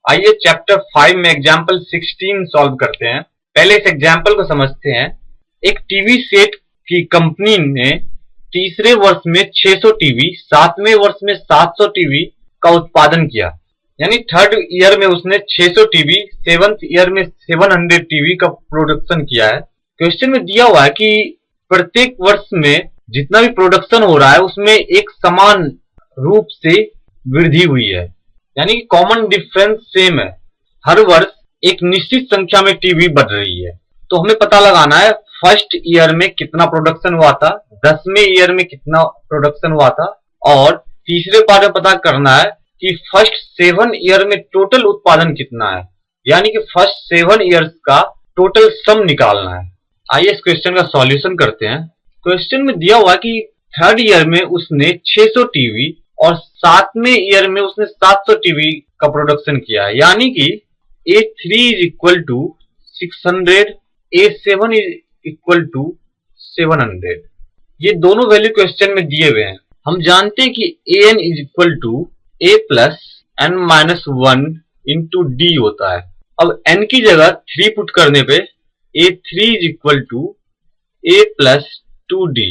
आइए चैप्टर 5 में example 16 solve करते हैं। पहले इस एग्जाम्पल को समझते हैं। एक टीवी सेट की कंपनी ने तीसरे वर्ष में 600 टीवी, सातवें वर्ष में 700 टीवी का उत्पादन किया। यानी थर्ड ईयर में उसने 600 टीवी, सेवंथ ईयर में 700 टीवी का प्रोडक्शन किया है। क्वेश्चन में दिया हुआ है कि प्रत्येक वर्ष में जितना भी प्रोडक्शन हो रहा है उसमें एक समान रूप से वृद्धि हुई है, यानी कि कॉमन डिफरेंस सेम है। हर वर्ष एक निश्चित संख्या में टीवी बढ़ रही है। तो हमें पता लगाना है फर्स्ट ईयर में कितना प्रोडक्शन हुआ था, 10वें ईयर में कितना प्रोडक्शन हुआ था, और तीसरे पार्ट में पता करना है कि फर्स्ट 7 ईयर में टोटल उत्पादन कितना है, यानी कि फर्स्ट 7 ईयर्स का टोटल सम निकालना है। आइए इस क्वेश्चन का सॉल्यूशन करते हैं। क्वेश्चन में दिया हुआ कि थर्ड ईयर में उसने 600 टीवी और सातवें ईयर में उसने 700 टीवी का प्रोडक्शन किया है, यानी कि A3 is equal to 600, A7 is equal to 700। ये दोनों वैल्यू क्वेश्चन में दिए हुए हैं। हम जानते हैं कि AN is equal to A plus N minus 1 into D होता है। अब N की जगह 3 पुट करने पे A3 is equal to A plus 2D।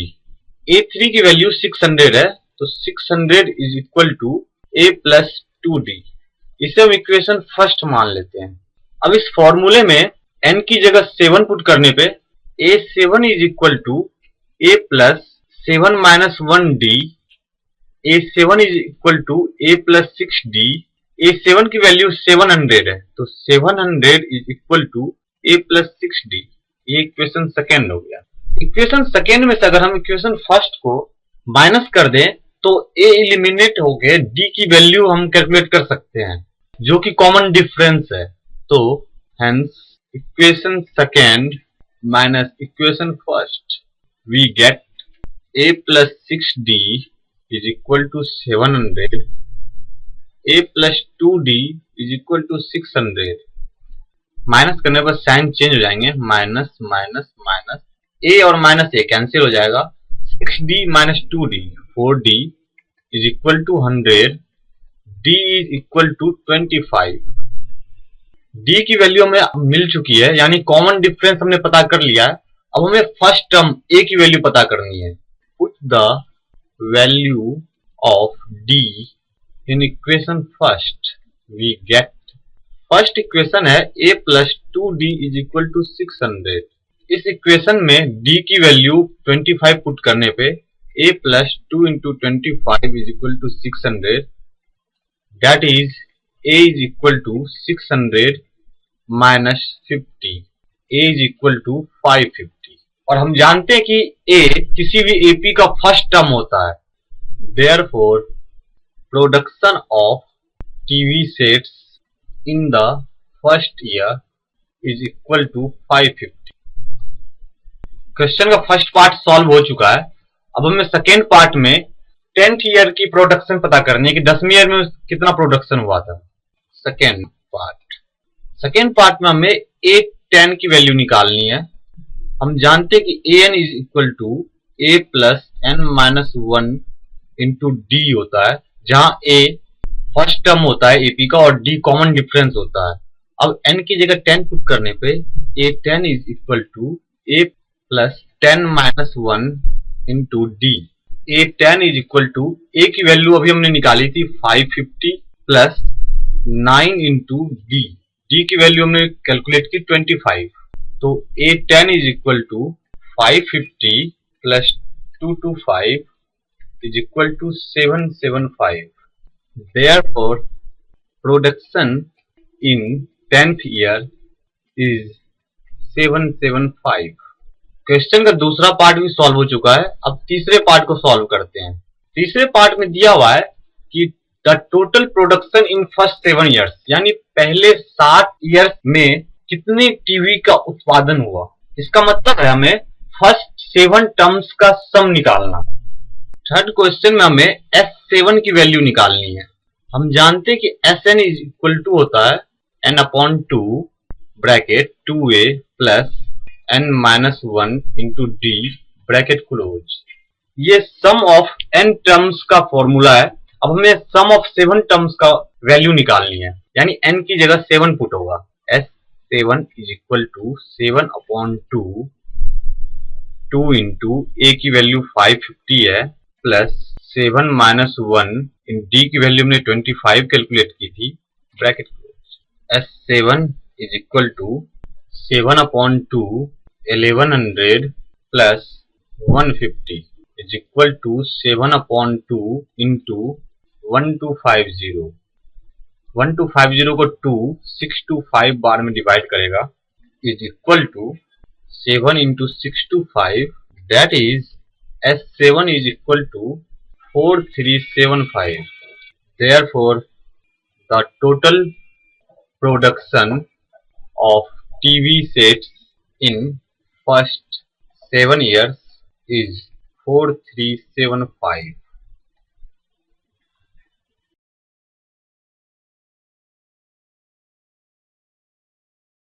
A3 की वैल्यू 600 है, तो 600 is equal to A plus 2D। इसे हम इक्वेशन फर्स्ट मान लेते हैं। अब इस फॉर्मूले में n की जगह 7 पुट करने पे A7 is equal to A plus 7 minus 1D। A7 is equal to A plus 6D। A7 की वैल्यू 700 है, तो 700 is equal to A plus 6D। ये इक्वेशन सेकेंड हो गया। इक्वेशन सेकेंड में से अगर हम इक्वेशन फर्स्ट को माइनस कर दें तो A एलिमिनेट होके D की वैल्यू हम कैलकुलेट कर सकते हैं, जो कि कॉमन डिफरेंस है। तो hence equation second minus equation first we get A plus 6D is equal to 700, A plus 2D is equal to 600। Minus करने पर साइन चेंज हो जाएंगे, माइनस माइनस माइनस, A और माइनस A कैंसिल हो जाएगा। 6D minus 2D 4D is equal to 100, D is equal to 25। D की value हमें मिल चुकी है, यानी कॉमन डिफरेंस हमने पता कर लिया है। अब हमें फर्स्ट टर्म A की वैल्यू पता करनी है। Put the value of D in equation first we get. First equation है A plus 2D is equal to 600। इस इक्वेशन में D की वैल्यू 25 पुट करने पे A plus 2 into 25 is equal to 600। That is A is equal to 600 minus 50। A is equal to 550। और हम जानते हैं कि A किसी भी AP का फर्स्ट टर्म होता है। Therefore production of TV sets in the first year is equal to 550। Question का फर्स्ट पार्ट सॉल्व हो चुका है। अब हमें सेकेंड पार्ट में 10th ईयर की प्रोडक्शन पता करनी है कि 10वें ईयर में कितना प्रोडक्शन हुआ था। सेकेंड पार्ट में हमें A10 की वैल्यू निकालनी है। हम जानते हैं कि AN is equal to A plus N minus 1 into D होता है, जहां A फर्स्ट टर्म होता है AP का और D कॉमन डिफरेंस होता है। अब N की जगह 10 पुट करने पे A10 is equal to A plus 10 minus 1 into D। A10 is equal to A की वैल्यू अभी हमने निकाली थी 550 प्लस 9 इंटू D। D की वैल्यू हमने कैलकुलेट की 25। तो A10 is equal to 550 plus 225 is equal to 775। Therefore, production in 10th year is 775। Question का दूसरा पार्ट भी सॉल्व हो चुका है। अब तीसरे पार्ट को सॉल्व करते हैं। तीसरे पार्ट में दिया हुआ है कि the total production in first 7 years, यानी पहले 7 ईयर्स में कितने टीवी का उत्पादन हुआ। इसका मतलब है हमें फर्स्ट 7 टर्म्स का सम निकालना। थर्ड क्वेश्चन में हमें S7 की वैल्यू निकालनी है। हम जानते हैं कि Sn इज इक्वल टू होता है n upon 2 bracket 2a plus n minus 1 into D bracket close. ये सम ऑफ n टर्म्स का फॉर्मूला है। अब हमें सम ऑफ 7 टर्म्स का वैल्यू निकालनी है, यानी n की जगह 7 पुट होगा। S7 is equal to 7/2, 2 into A की वैल्यू 550 है, प्लस 7 माइनस 1 इन डी की वैल्यू हमने 25 कैलकुलेट की थी, bracket close. S7 is equal to 7/2 1100 plus 150 is equal to 7/2 into 1250। 1250 को 6 to 5 बार में डिवाइड करेगा, is equal to 7 into 6 to 5, that is S7 is equal to 4375। Therefore, the total production of TV sets in first 7 years is 4375.